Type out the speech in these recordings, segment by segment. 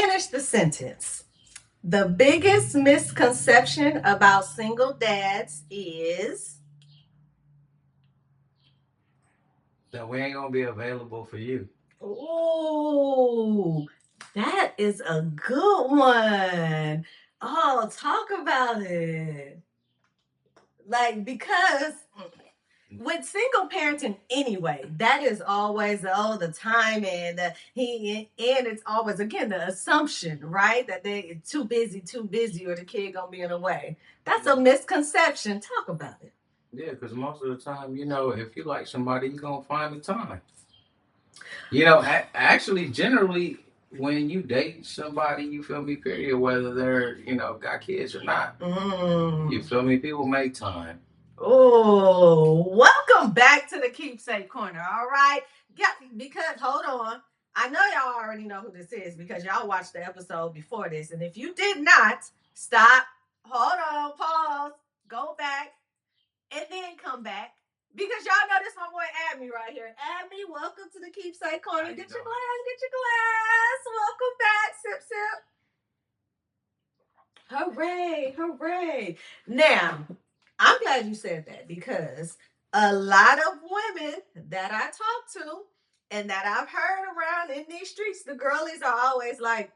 Finish the sentence. The biggest misconception about single dads is. That we ain't gonna be available for you. Ooh, that is a good one. Oh, talk about it. Like, because with single parenting anyway, that is always the time and and it's always again the assumption, right? That they too busy, or the kid gonna be in the way. That's a misconception. Talk about it. Yeah, because most of the time, if you like somebody, you're gonna find the time. Actually, generally, when you date somebody, you feel me, period, whether they're, got kids or not, you Mm. feel me, people make time. Oh, welcome back to the Keepsake Korner. All right. Yeah, because hold on. I know y'all already know who this is because y'all watched the episode before this. And if you did not, stop, hold on, pause, go back, and then come back. Because y'all know this my boy Abby right here. Abby, welcome to the Keepsake Korner. Get your glass, get your glass. Welcome back, sip, sip. Hooray, hooray. Now, I'm glad you said that because a lot of women that I talk to and that I've heard around in these streets, the girlies are always like,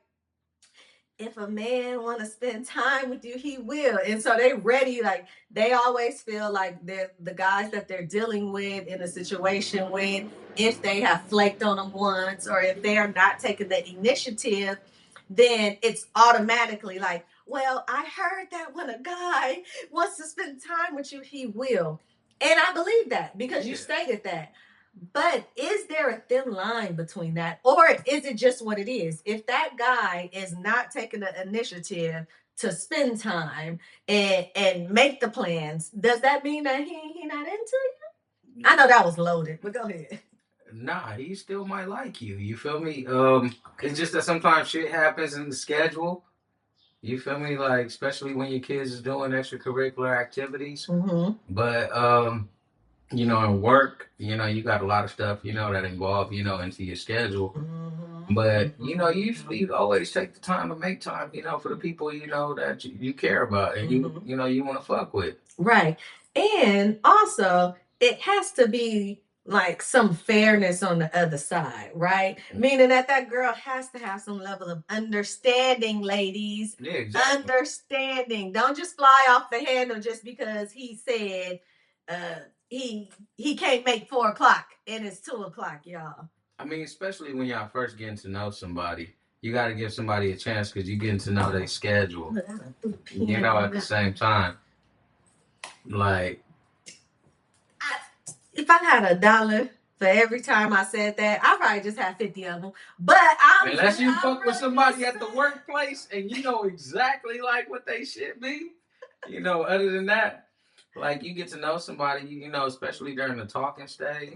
if a man want to spend time with you, he will. And so they ready, like they always feel like they're the guys that they're dealing with in a situation with, if they have flaked on them once or if they are not taking the initiative, then it's automatically like, well, I heard that when a guy wants to spend time with you, he will. And I believe that because you stated that. But is there a thin line between that? Or is it just what it is? If that guy is not taking the initiative to spend time and make the plans, does that mean that he not into you? I know that was loaded, but go ahead. Nah, he still might like you. You feel me? It's just that sometimes shit happens in the schedule. You feel me? Like, especially when your kids is doing extracurricular activities. Mm-hmm. But in work, you got a lot of stuff, that involve, into your schedule. Mm-hmm. But usually you always take the time to make time, for the people that you care about and you want to fuck with. Right. And also, it has to be like some fairness on the other side, right? Meaning that that girl has to have some level of understanding, ladies. Yeah, exactly. Understanding. Don't just fly off the handle just because he said uh he can't make 4 o'clock and it's 2 o'clock, y'all. I mean, especially when y'all first getting to know somebody, you got to give somebody a chance because you getting to know their schedule. At the same time, like, If I had $1 for every time I said that, I probably just had 50 of them. But unless you fuck with somebody at the workplace and you know exactly like what they should be, other than that, like you get to know somebody, especially during the talking stage,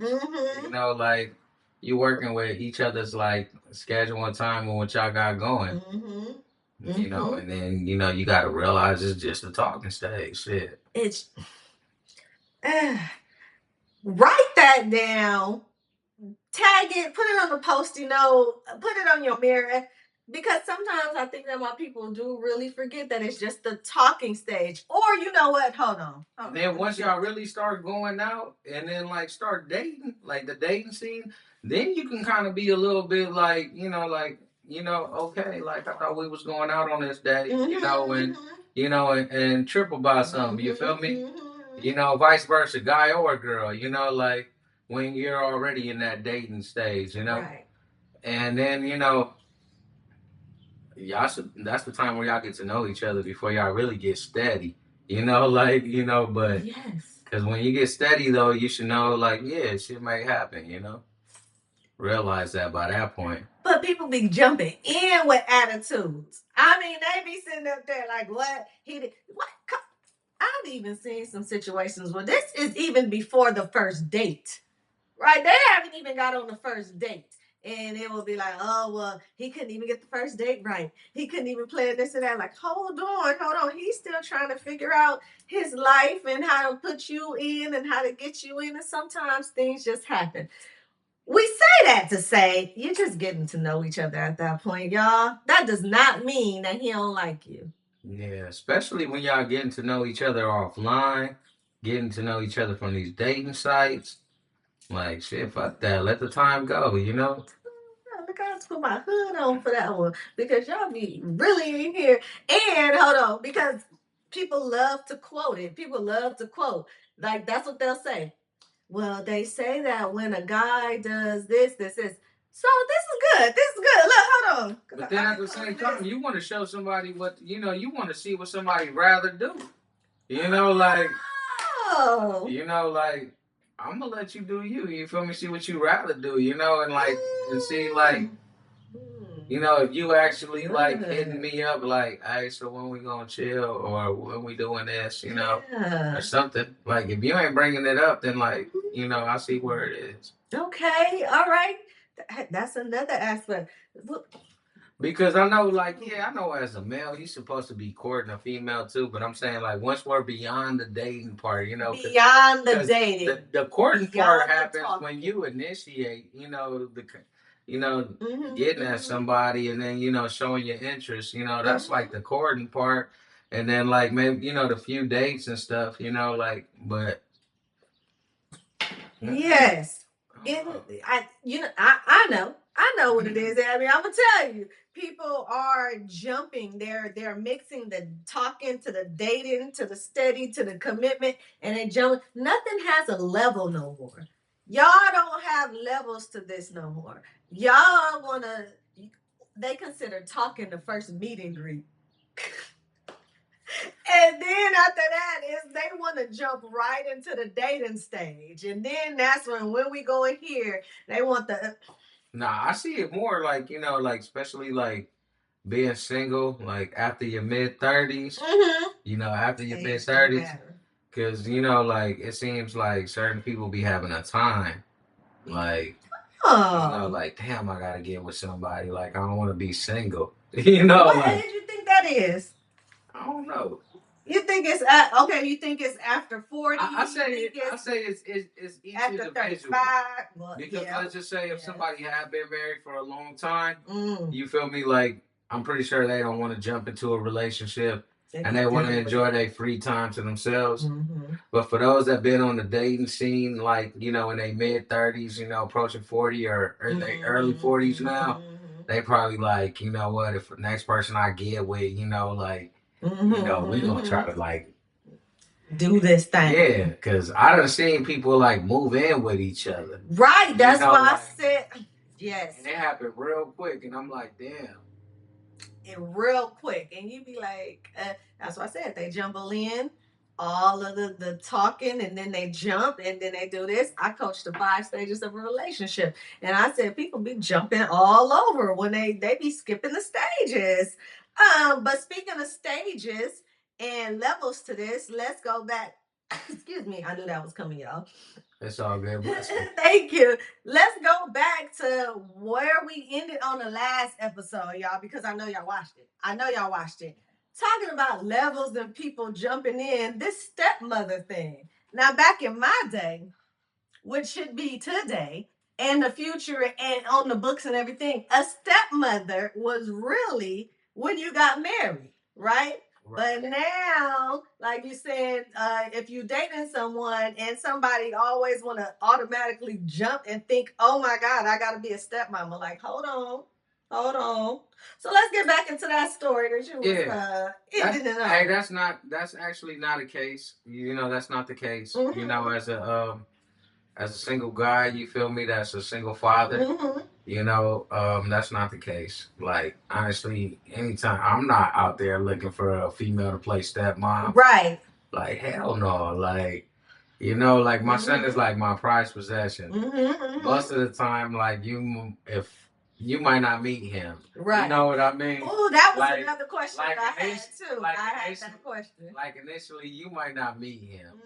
like you working with each other's like schedule and time and what y'all got going. And then you got to realize it's just a talking stage. Shit. It's write that down, tag it, put it on the post-it note, put it on your mirror. Because sometimes I think that my people do really forget that it's just the talking stage. Or you know what? Hold on. And then once y'all really start going out and then like start dating, like the dating scene, then you can kind of be a little bit like, okay, like I thought we was going out on this day, and trip about something. You feel me? Vice versa, guy or girl. Like when you're already in that dating stage, Right. and then y'all that's the time where y'all get to know each other before y'all really get steady. But Yes. because when you get steady though, you should know like shit may happen. Realize that by that point. But people be jumping in with attitudes. I mean, they be sitting up there like, what? He did what? I've even seen some situations where this is even before the first date. Right? They haven't even got on the first date. And it will be like, oh, well, he couldn't even get the first date right. He couldn't even plan this and that. Like, hold on. He's still trying to figure out his life and how to put you in and how to get you in. And sometimes things just happen. We say that to say you're just getting to know each other at that point, y'all. That does not mean that he don't like you. Yeah, especially when y'all getting to know each other offline, getting to know each other from these dating sites. Like shit, fuck that. Let the time go, you know? Look, I put my hood on for that one because y'all be really in here. And hold on, because people love to quote it. People love to quote. Like that's what they'll say. Well, they say that when a guy does this, this is so. This is good. This is good. Look, hold on. But then at the same time, you want to show somebody what you want to see what somebody rather do. You know, like Oh. like I'm gonna let you do you. You feel me? See what you rather do. You know, and like and see like if you actually like hitting me up like, hey, so when we gonna chill or when we doing this, or something. Like if you ain't bringing it up, then like I see where it is. Okay, all right. That's another aspect. Because I know, like, yeah, I know as a male, he's supposed to be courting a female too. But I'm saying, like, once we're beyond the dating part, beyond the dating, the courting beyond part happens when you initiate, getting at somebody and then showing your interest. That's like the courting part, and then like maybe the few dates and stuff. Like, but yes. I know what it is. I mean, I'm gonna tell you, people are jumping. They're mixing the talking to the dating to the steady to the commitment, and they jump. Nothing has a level no more. Y'all don't have levels to this no more. Y'all wanna. They consider talking the first meet and greet. And then after that is they want to jump right into the dating stage. And then that's when we go in here, they want the nah, I see it more like, like especially like being single, like after your mid 30s, after your mid 30s, because, like it seems like certain people be having a time. Like, like, damn, I gotta get with somebody. Like, I don't want to be single. What Like, age you think that is? I don't know. You think it's okay? You think it's after 40? I say it's each after individual. 35. Well, Because yeah, let's just say if somebody have been married for a long time, mm, you feel me? Like I'm pretty sure they don't want to jump into a relationship they and they want to enjoy their free time to themselves. But for those that been on the dating scene, like in their mid 30s, approaching 40 or their early 40s now, they probably like, you know what? If the next person I get with, like, we gonna try to like do this thing. Yeah, because I done seen people like move in with each other. Right. That's why I said yes. And it happened real quick, and I'm like, damn. And real quick, and you be like, that's what I said. They jumble in all of the talking, and then they jump, and then they do this. I coach the 5 stages of a relationship, and I said people be jumping all over when they be skipping the stages. But speaking of stages and levels to this, let's go back. Excuse me, I knew that was coming, y'all. It's all good. Thank you. Let's go back to where we ended on the last episode, y'all, because I know y'all watched it. I know y'all watched it. Talking about levels and people jumping in, this stepmother thing. Now, back in my day, which should be today, and the future and on the books and everything, a stepmother was really when you got married, right? But now, like you said, if you dating someone and somebody always want to automatically jump and think, "Oh my God, I got to be a stepmama." Like, hold on, hold on. So let's get back into that story that you was ending it on. Hey, that's actually not a case. That's not the case. As a single guy, you feel me? That's a single father. That's not the case. Like honestly, anytime I'm not out there looking for a female to play stepmom. Right. Like hell no. Like like my son is like my prized possession. Most of the time, like if you might not meet him. Right. You know what I mean? Oh, that was another question I had too. I had that question. Like initially, you might not meet him.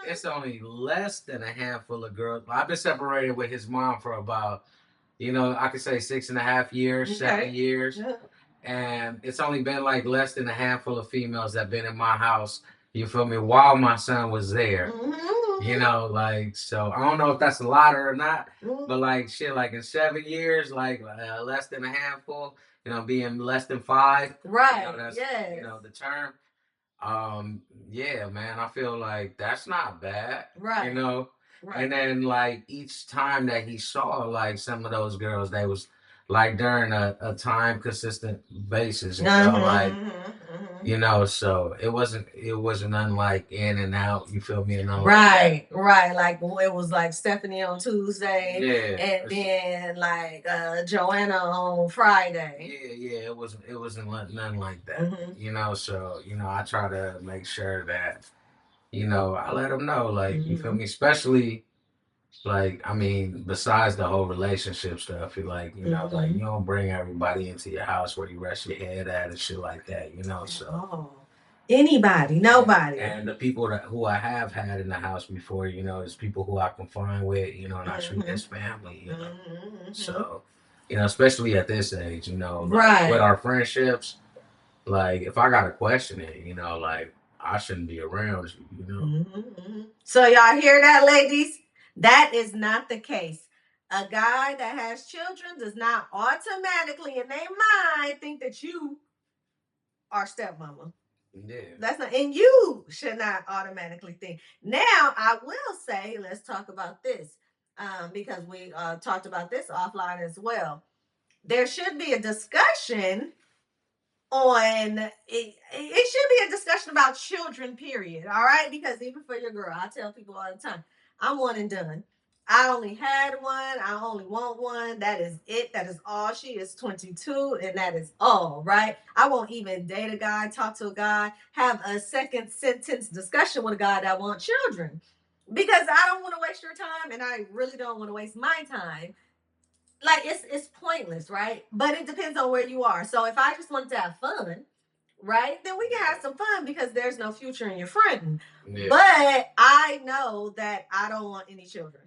It's only less than a handful of girls. I've been separated with his mom for about, I could say 6.5 years, 7 years. Yeah. And it's only been like less than a handful of females that been in my house, you feel me, while my son was there. You know, like, so I don't know if that's a lot or not, Mhm. but like shit, like in 7 years, like less than a handful, being less than five, Right. that's Yes. the term. Um, yeah, man, I feel like that's not bad, you Right. know. And Right. then like each time that he saw like some of those girls, they was like during a time consistent basis, so it wasn't unlike in and out, you feel me, and nothing like that. Right, right. Like it was like Stephanie on Tuesday, Yeah, and then like Joanna on Friday. yeah, it wasn't nothing like that. Mhm. So I try to make sure that I let them know, like, you feel Mhm. me, especially like, I mean, besides the whole relationship stuff, you like, like you Mhm. don't bring everybody into your house where you rest your head at and shit like that. So Oh, anybody, nobody. and the people who I have had in the house before, is people who I confine with, and I treat Mhm. as family. Mhm. So, especially at this age, like with Right. our friendships, like if I gotta question it, like I shouldn't be around you. Mhm. So y'all hear that, ladies? That is not the case. A guy that has children does not automatically in their mind think that you are stepmama. Yeah. That's not, and you should not automatically think. Now, I will say, let's talk about this, because we talked about this offline as well. There should be a discussion on it should be a discussion about children, period. All right, because even for your girl, I tell people all the time, I'm one and done. I only had one. I only want one. That is it. That is all. She is 22, and that is all. Right. I won't even date a guy, talk to a guy, have a second sentence discussion with a guy that wants children, because I don't want to waste your time, and I really don't want to waste my time. Like it's pointless, right? But it depends on where you are. So if I just wanted to have fun, right, then we can have some fun because there's no future in your friend. Yeah. But I know that I don't want any children,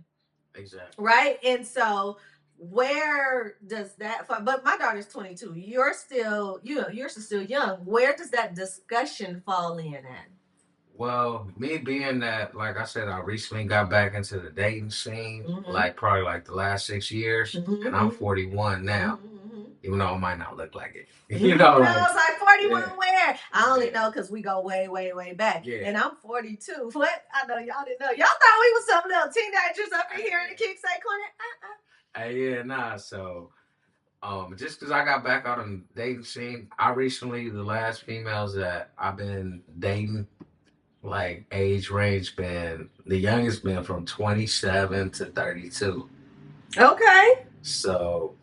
Exactly. right? And so where does that but my daughter's 22. You're still young. Where does that discussion fall in at? Well, me being that, like I said, I recently got back into the dating scene, Mm-hmm. like probably like the last 6 years, and I'm Mm-hmm. 41 now, Mm-hmm. even though I might not look like it. I was like 41 Yeah, where? I only yeah, know because we go way, way, way back. yeah. And I'm 42. What? I know y'all didn't know. Y'all thought we was some little teenagers up in here in the Keepsake Korner. Yeah, nah. So, just because I got back out on the dating scene, I recently the last females that I've been dating, like age range, been the youngest been from 27 to 32. Okay. So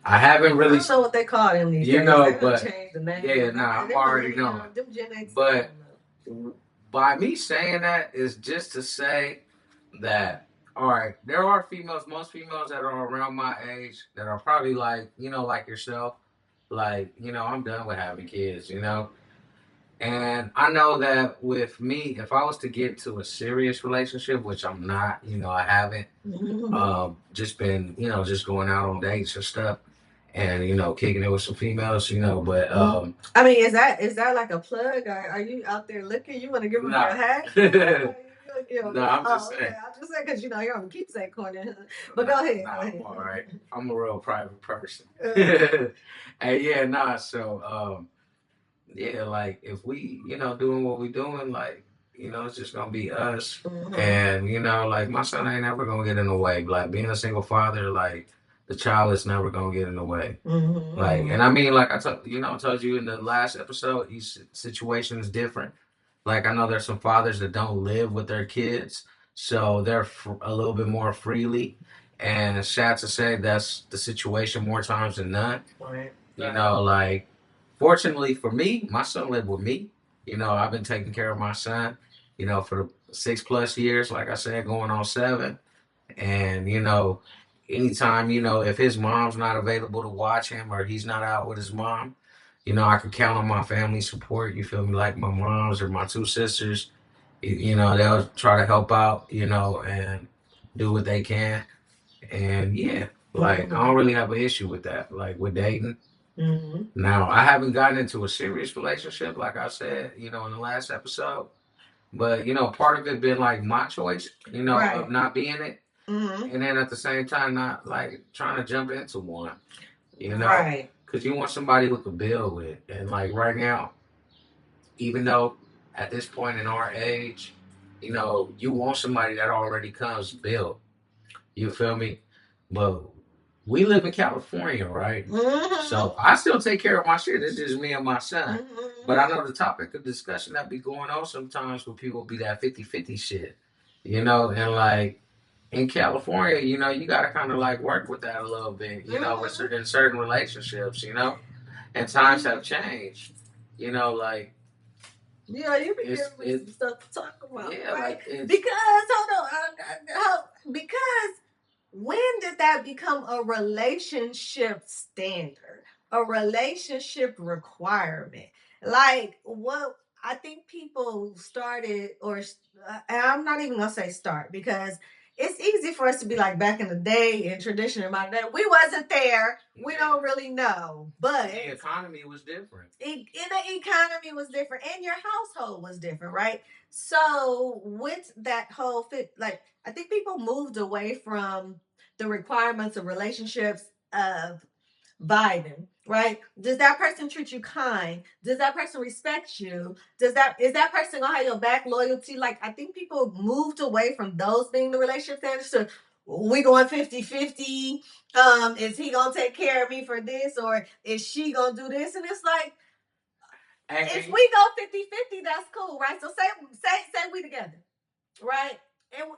I haven't really, I don't know what they call them these you days. know, They done but changed the name. yeah, nah, I'm already knowing. Them Gen X. But by me saying that is just to say that, all right, there are females, most females that are around my age that are probably like, like yourself, like, I'm done with having kids. And I know that with me, if I was to get to a serious relationship, which I'm not, I haven't, just been, just going out on dates and stuff and, kicking it with some females, but, I mean, is that like a plug? Are you out there looking? You want to give them nah. your hat? No, I'm just saying. Okay. I'm just saying because you're on the Keepsake Korner. But go ahead. Go ahead. I'm all right. I'm a real private person. Hey, yeah, nah. So, yeah, like if we, doing what we doing, like, it's just gonna be us. And like my son ain't never gonna get in the way. Like being a single father, like the child is never gonna get in the way. Like, and I mean, like I told you in the last episode, each situation is different. Like I know there's some fathers that don't live with their kids, so they're a little bit more freely. And it's sad to say that's the situation more times than not. Right. Like fortunately for me, my son lived with me. I've been taking care of my son, for the 6+ years, like I said, going on 7. And anytime if his mom's not available to watch him or he's not out with his mom, I can count on my family support. You feel me? Like my moms or my two sisters, they'll try to help out, and do what they can. And yeah, like I don't really have an issue with that. Like with dating. Now I haven't gotten into a serious relationship, like I said, in the last episode. But part of it been like my choice, Right. of not being it, Mm-hmm. and then at the same time not like trying to jump into one, Right. because you want somebody who can build with. And like right now, even though at this point in our age, you want somebody that already comes built. You feel me? But we live in California, right? Mm-hmm. So I still take care of my shit. It's just me and my son. Mm-hmm. But I know the topic of discussion that be going on sometimes with people be that 50-50 shit. And like in California, you gotta kind of like work with that a little bit, with in certain relationships, and times have changed. Like Yeah, you be it's giving me some stuff to talk about, yeah, right? like it's Because hold on, because when did that become a relationship standard, a relationship requirement? Like what I think people started, and I'm not even gonna say start because it's easy for us to be like back in the day in tradition in my day. We wasn't there. We don't really know, but the economy was different. In the economy was different, and your household was different, right? So with that whole fit, like I think people moved away from the requirements of relationships of vibing, right? Does that person treat you kind? Does that person respect you? Is that person gonna have your back, loyalty? Like I think people moved away from those being the relationship standards to we going 50-50. Is he gonna take care of me for this or is she gonna do this? And it's like if we go 50-50, that's cool, right? So say we together, right?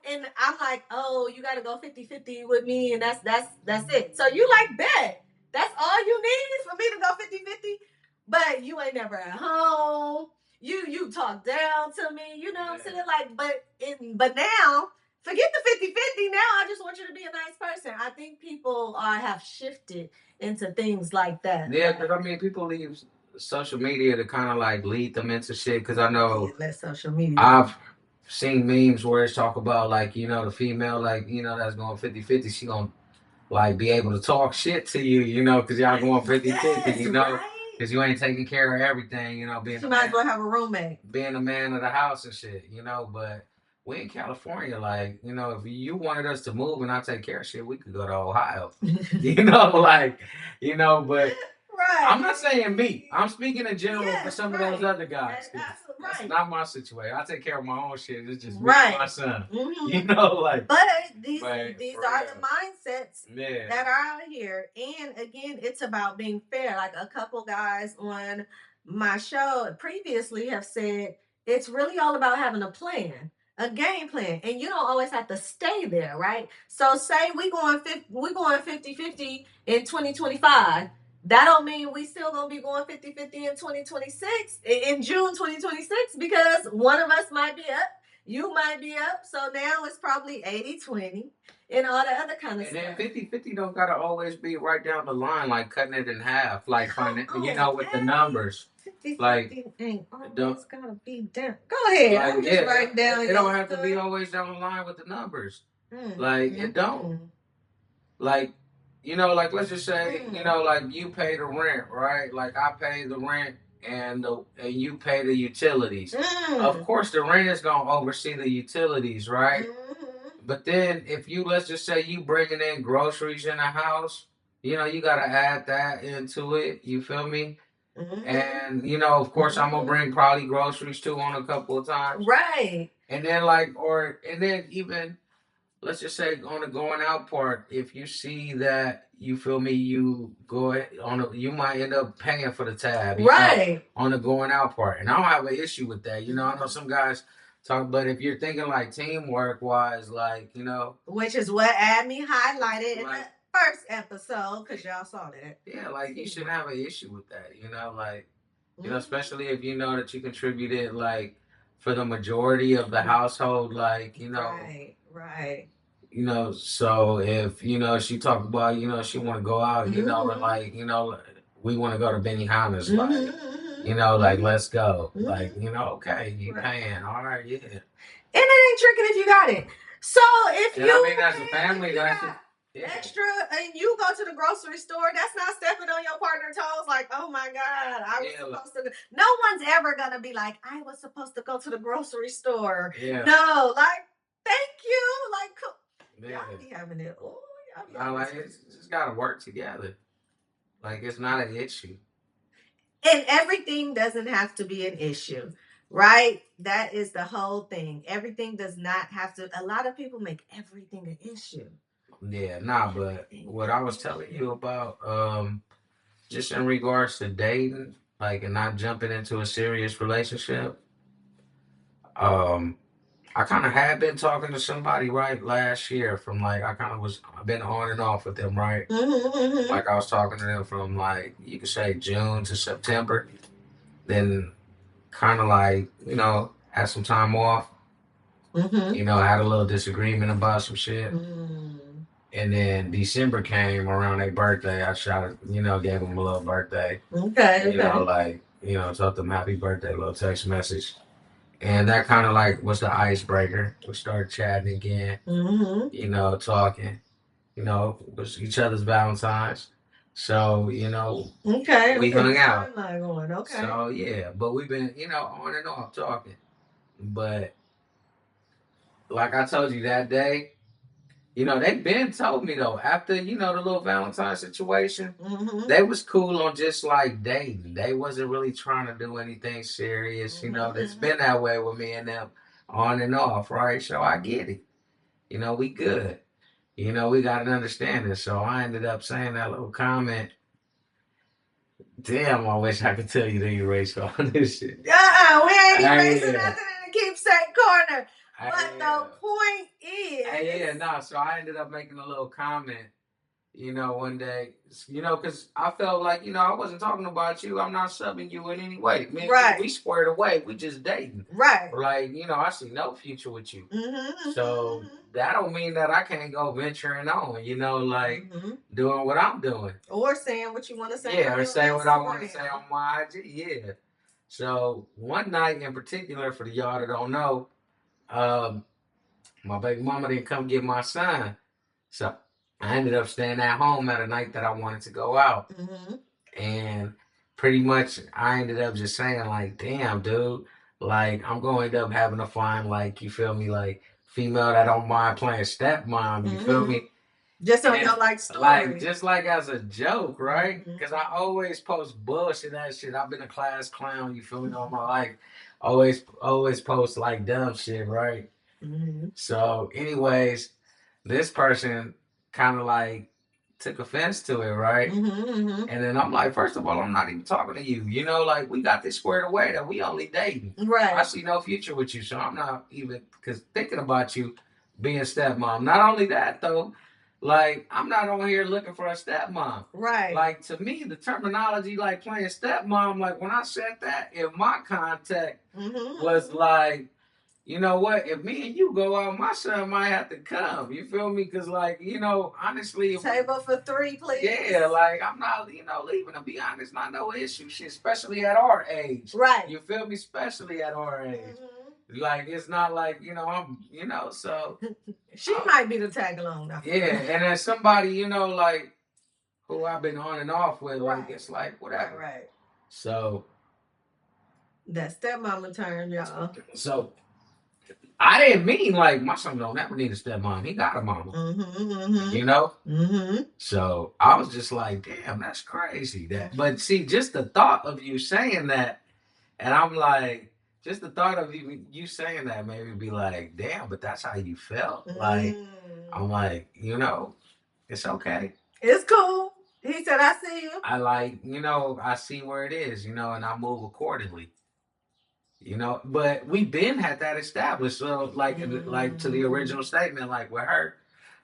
And I'm like, oh, you gotta go 50-50 with me, and that's it. So you like bet. That's all you need for me to go 50-50. But you ain't never at home. You talk down to me, you know what I'm saying? Like, but now, forget the 50-50. Now I just want you to be a nice person. I think people have shifted into things like that. Yeah, because I mean, people leave social media to kind of like lead them into shit. Because I know let social media. I've seen memes where it's talk about like the female like that's going 50-50. She gonna like be able to talk shit to you, because y'all going 50-50, because you ain't taking care of everything, being she might as well have a roommate, being a man of the house and shit, but we in California, like, if you wanted us to move and I take care of shit, we could go to Ohio. Like, but right. I'm not saying me. I'm speaking in general for some of those other guys. That's not my situation. I take care of my own shit. It's just me and my son. Like. But these are the mindsets that are out here. And again, it's about being fair. Like a couple guys on my show previously have said it's really all about having a plan, a game plan, and you don't always have to stay there, right? So say we going 50-50 in 2025. That don't mean we still gonna be going 50-50 in 2026 in June 2026 because one of us might be up, you might be up, so now it's probably 80-20 and all that other kind of stuff. And then 50-50 don't gotta always be right down the line, like cutting it in half, like with the numbers. 50-50 like ain't always gotta be down. Go ahead. Like, I'm just writing down. It don't have to be always down the line with the numbers. Like it don't. Like like let's just say, like you pay the rent, right? Like I pay the rent and you pay the utilities. Of course, the rent is gonna oversee the utilities, right? But then if let's just say you bringing in groceries in the house, you gotta add that into it. You feel me? And of course, I'm gonna bring probably groceries too on a couple of times, right? And then and then even let's just say on the going out part, if you see that you feel me, you go you might end up paying for the tab, right? On the going out part, and I don't have an issue with that. I know some guys talk, but if you're thinking like teamwork wise, like which is what Admi highlighted in the first episode, because y'all saw that. Yeah, like you shouldn't have an issue with that. Like especially if you know that you contributed like for the majority of the household, like right. So if she talk about she want to go out, and like we want to go to Benihana's, like like let's go, like okay, you paying, all right, yeah. And it ain't tricking if you got it. So if and you, I mean, as a family, that's extra and you go to the grocery store, that's not stepping on your partner her toes, like, oh my God, I was Yeah, supposed to. No one's ever gonna be like, I was supposed to go to the grocery store. yeah, No, like, thank you. Like, yeah. y'all be having it. Oh, y'all be I having like it. it's just gotta work together. Like it's not an issue. And everything doesn't have to be an issue, right? That is the whole thing. Everything does not have to. A lot of people make everything an issue. Yeah, nah, but what I was telling you about, just in regards to dating, like, and not jumping into a serious relationship, um, I kind of had been talking to somebody right last year from like I kind of was I've been on and off with them, right? Like I was talking to them from like you could say June to September, then kind of like had some time off, had a little disagreement about some shit. And then December came around their birthday. I shot it, gave them a little birthday. Okay, Like, told them happy birthday, little text message. And that kind of like was the icebreaker. We started chatting again, talking, it was each other's Valentine's. So, Okay, we hung out. timeline going. Okay. So, yeah, but we've been, on and off talking. But like I told you that day, they been told me though, after, the little Valentine situation, they was cool on just like dating. They wasn't really trying to do anything serious. It's been that way with me and them on and off, right? So I get it. We good. We got an understanding. So I ended up saying that little comment. Damn, I wish I could tell you to erase all this shit. We ain't erasing nothing in the Keepsake Korner. But the point is. So I ended up making a little comment, one day, because I felt like, I wasn't talking about you. I'm not subbing you in any way. Man, right. We squared away. We just dating. Right. Like, I see no future with you. So that don't mean that I can't go venturing on, doing what I'm doing. Or saying what you want to say. Yeah, or saying what I want to say on my IG. Yeah. So one night in particular, for the y'all that don't know, my baby mama didn't come get my son. So I ended up staying at home at a night that I wanted to go out. And pretty much I ended up just saying like, damn, dude, like I'm going to end up having to find like, you feel me, like female that don't mind playing stepmom, you feel me? Just on your like story. Like just like as a joke, right? Because I always post bullshit that shit. I've been a class clown, you feel me, all my life. Always post like dumb shit, right? So, anyways, this person kind of like took offense to it, right? And then I'm like, first of all, I'm not even talking to you. Like we got this squared away that we only dating. Right. I see no future with you, so I'm not even because thinking about you being stepmom. Not only that though, like I'm not on here looking for a stepmom. Right. Like to me, the terminology like playing stepmom, like when I said that in my context was like, you know what? If me and you go out, my son might have to come. You feel me? Because, like, honestly. Table for three, please. Yeah, like, I'm not, leaving, to be honest. Not no issue. Shit, especially at our age. Right. You feel me? Especially at our age. Like, it's not like, I'm, so. She might be the tag along now. Yeah, and as somebody, like, who I've been on and off with, like, it's like, whatever. Right. So. That stepmama turn, y'all. So. I didn't mean like my son don't ever need a stepmom. He got a mama. So I was just like, damn, that's crazy. But see, just the thought of you saying that, and I'm like, just the thought of you saying that made me be like, damn, but that's how you felt. Like, I'm like, it's okay. It's cool. He said, I see you. I like, I see where it is, and I move accordingly. But we been had that established. So like to the original statement, like with her,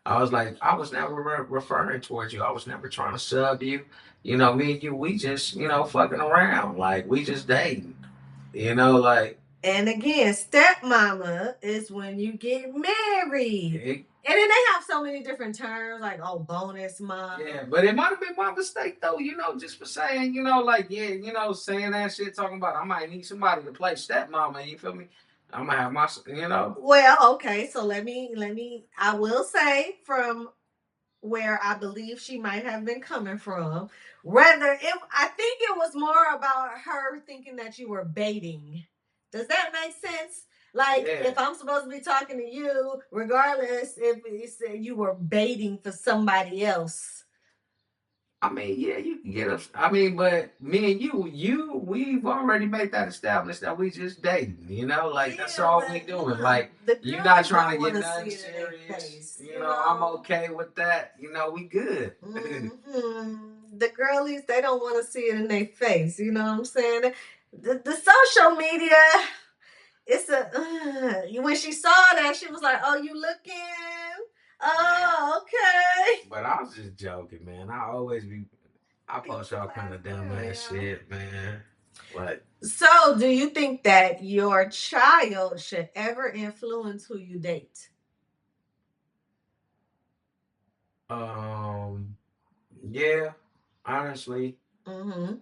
I was like, I was never referring towards you. I was never trying to sub you. Me and you, we just, fucking around. Like we just dating. Like. And again, stepmama is when you get married. And then they have so many different terms, like, bonus mom. Yeah, but it might have been my mistake, though, just for saying, like, yeah, saying that shit, talking about, I might need somebody to play stepmama, you feel me? I'm going to have my. Well, okay, so let me, I will say from where I believe she might have been coming from. I think it was more about her thinking that you were baiting. Does that make sense? Like, Yeah. if I'm supposed to be talking to you, regardless if it's you were baiting for somebody else. I mean, yeah, you can get us. I mean, but me and we've already made that established that we just dating. You know, like that's Yeah, all we but doing. Like the you not girls trying don't to want get to nothing see it in their serious. face. You know, I'm okay with that. You know, we good. The girlies, they don't want to see it in their face. You know what I'm saying? The social media, it's when she saw that, she was like, "Oh, you looking? Oh, okay." But I was just joking, man. I post all kind of dumb ass shit, man. Like, so, do you think that your child should ever influence who you date? um, yeah, honestly, Mm-hmm.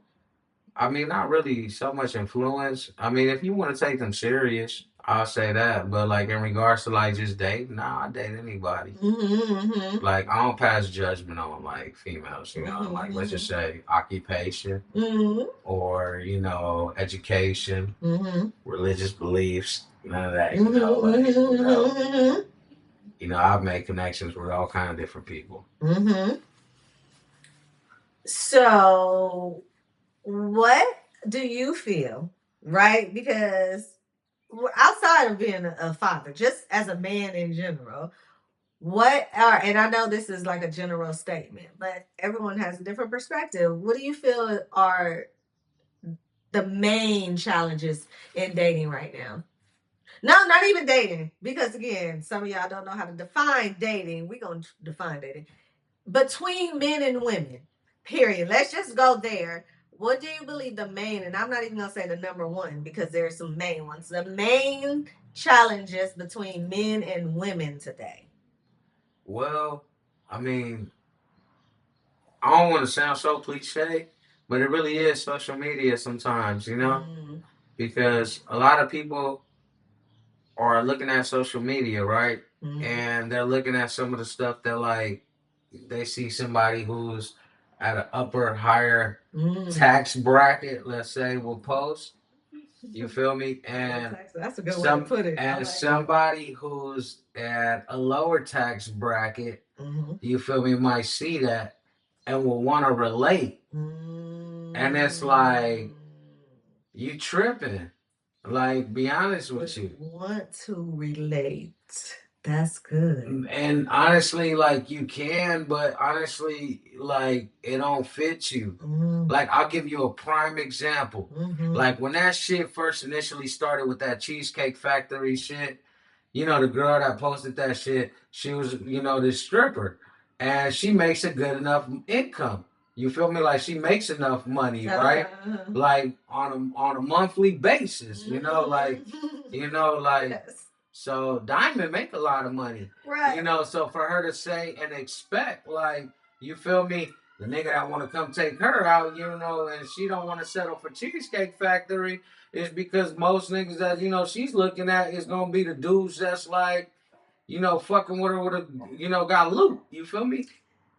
I mean, not really so much influence. I mean, if you want to take them serious, I'll say that. But like in regards to like just dating, nah, I date anybody. Mm-hmm. Like I don't pass judgment on like females. You know, like let's just say occupation Mm-hmm. or education, Mm-hmm. religious beliefs, none of that. Mm-hmm. I've made connections with all kind of different people. Mm-hmm. So, what do you feel, right? Because outside of being a father, just as a man in general, what are, and I know this is like a general statement, but everyone has a different perspective. What do you feel are the main challenges in dating right now? No, not even dating, because again, some of y'all don't know how to define dating. We're going to define dating between men and women, period. Let's just go there. What do you believe the main, and I'm not even gonna say the number one because there's some main ones, the main challenges between men and women today? Well, I mean, I don't want to sound so cliche, but it really is social media sometimes, because a lot of people are looking at social media, right? And they're looking at some of the stuff that like they see somebody who's at an upper higher tax bracket, let's say, will post. You feel me? And that's a good way to put it. And like somebody who's at a lower tax bracket, you feel me, might see that and will want to relate. And it's like you tripping. Like, be honest with you. Want to relate. That's good. And honestly, like you can, but honestly, like it don't fit you. Like I'll give you a prime example. Like when that shit first initially started with that Cheesecake Factory shit, the girl that posted that shit, she was, this stripper. And she makes a good enough income. You feel me? Like she makes enough money, right? Like on a monthly basis, Yes. so Diamond make a lot of money. Right. So for her to say and expect, like, you feel me, the nigga that want to come take her out, and she don't want to settle for Cheesecake Factory, is because most niggas that, she's looking at is gonna be the dudes that's like, fucking with her with a, got loot. You feel me?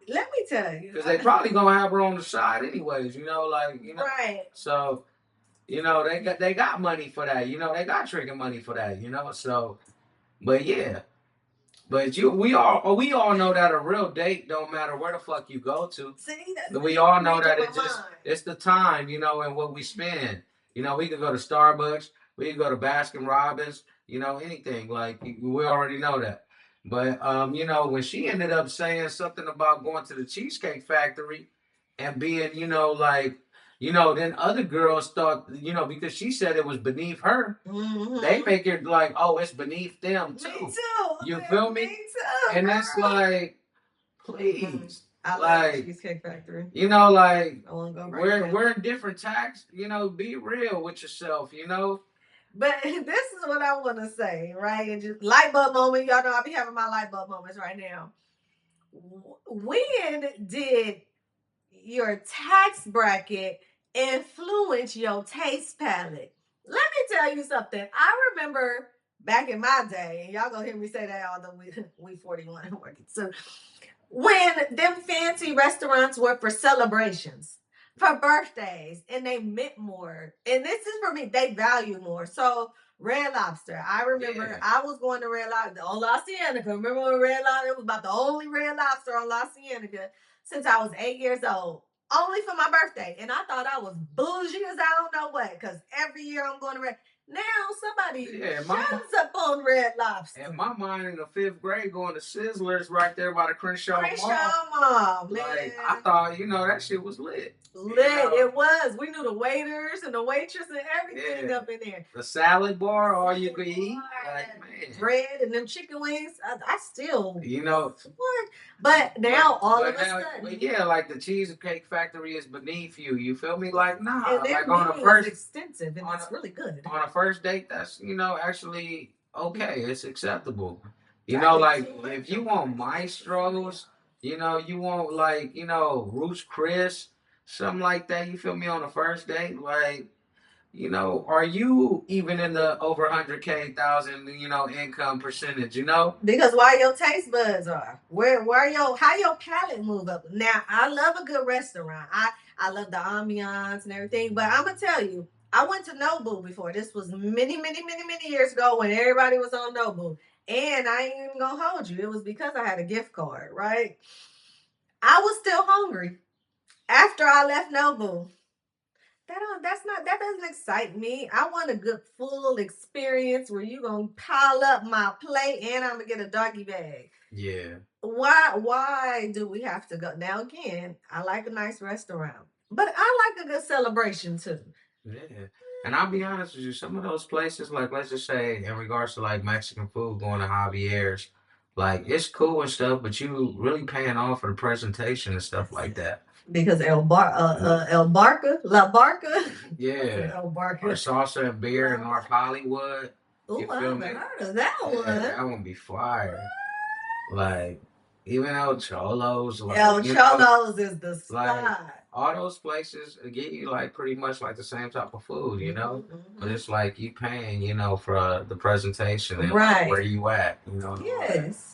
Let me tell you. Because they probably gonna have her on the side anyways, Right. So, they got money for that, they got trigger money for that, so but yeah. But we all know that a real date don't matter where the fuck you go to. See, We all know that it's the time, and what we spend. We could go to Starbucks, we could go to Baskin Robbins, anything. Like we already know that. But when she ended up saying something about going to the Cheesecake Factory and being, like, then other girls thought, because she said it was beneath her, they make it like, oh, it's beneath them too. Me too. You feel me? Me too. And that's like, please, I like, love Cheesecake Factory. Like, I want to go right we're in different tax. Be real with yourself. But this is what I want to say, right? And just light bulb moment. Y'all know I be having my light bulb moments right now. When did your tax bracket influence your taste palette? Let me tell you something. I remember back in my day, and y'all gonna hear me say that although we 41 working. So when them fancy restaurants were for celebrations, for birthdays, and they meant more. And this is for me, they value more. So Red Lobster. I remember I was going to Red Lobster on La Cienega. Remember when Red Lobster? It was about the only Red Lobster on La Cienega since I was 8 years old. Only for my birthday. And I thought I was bougie as I don't know what. Because every year I'm going to Red. Now somebody shows up on Red Lobster. In my mind, in the 5th grade, going to Sizzlers right there by the Crenshaw Mall, man. Like, I thought, that shit was lit. It was. We knew the waiters and the waitress and everything up in there. The salad bar, all you could eat. Like, man. Bread and them chicken wings. I still, what? But now all of a sudden. Yeah, like the Cheesecake Factory is beneath you. You feel me? Like, nah. And their like on the first, extensive and it's really good. On a first date, that's, actually okay. It's acceptable. Like if you want maestros, you want like, Roots Chris, something like that. You feel me? On the first date, like, are you even in the over 100K thousand, income percentage? Because why your taste buds are, how your palate move up. Now I love a good restaurant. I love the ambiance and everything, but I'm gonna tell you, I went to Nobu before. This was many, many, many, many years ago when everybody was on Nobu. And I ain't even gonna hold you. It was because I had a gift card, right? I was still hungry after I left Nobu. That doesn't excite me. I want a good full experience where you gonna pile up my plate and I'm gonna get a doggy bag. Yeah. Why do we have to go? Now again, I like a nice restaurant, but I like a good celebration too. Yeah. And I'll be honest with you, some of those places, like let's just say in regards to like Mexican food, going to Javier's, like it's cool and stuff, but you really paying off for the presentation and stuff like that. Because El Barca, La Barca. Yeah. El Barca. Or salsa and beer in North Hollywood. Oh, I haven't heard of that one. That one be fire. Like, even El Cholo's. Like, El Cholo's is the spot. Like, all those places get you like pretty much like the same type of food, But it's like you paying, for the presentation and like, where you at, Yes.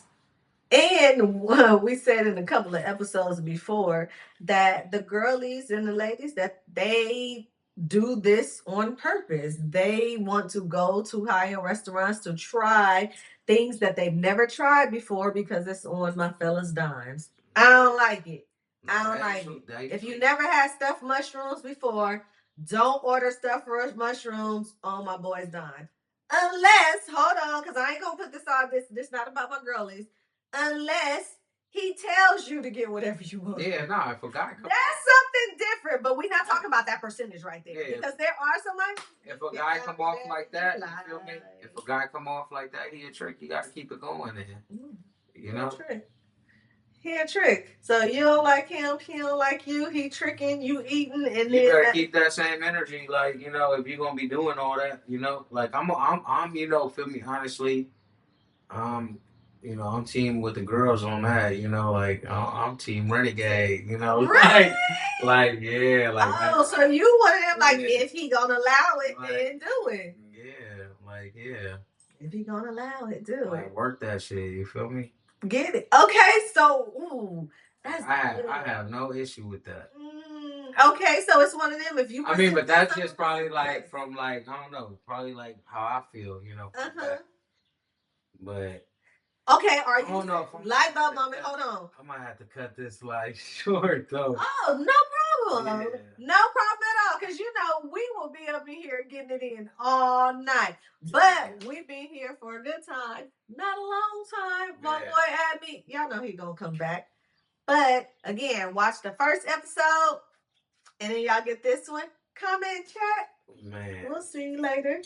And we said in a couple of episodes before that the girlies and the ladies, that they do this on purpose. They want to go to high-end restaurants to try things that they've never tried before because it's on my fella's dimes. I don't like it. I don't like it. If you never had stuffed mushrooms before, don't order stuffed mushrooms on my boy's dime. Unless, hold on, because I ain't gonna put this on. This not about my girlies. Unless he tells you to get whatever you want. Yeah, no, I forgot. That's something different, but we're not talking about that percentage right there. Yeah. Because there are some like. If a guy come off like that, you feel me? If a guy come off like that, he a trick. You got to keep it going then. You know? He a trick. So you don't like him, he don't like you. He tricking, you eating, and you gotta keep that same energy. Like, if you're gonna be doing all that, like I'm, feel me, honestly, I'm team with the girls on that, like I'm team renegade, right? like yeah, like. Oh, so you one of them, like if he gonna allow it, then do it. Yeah. If he gonna allow it, do it. Work that shit. You feel me? Get it? Okay, so that's. I have no issue with that. Okay, so it's one of them. If you. I mean, but that's just probably like from like I don't know, probably like how I feel, But. Okay, are you light bulb moment? Hold on. I might have to cut this like short though. Oh, no problem. Yeah. No problem at all. Because we will be up in here getting it in all night. But we've been here for a good time. Not a long time. My boy Abby, y'all know he gonna come back. But again, watch the first episode. And then y'all get this one. Comment, chat. Man. We'll see you later.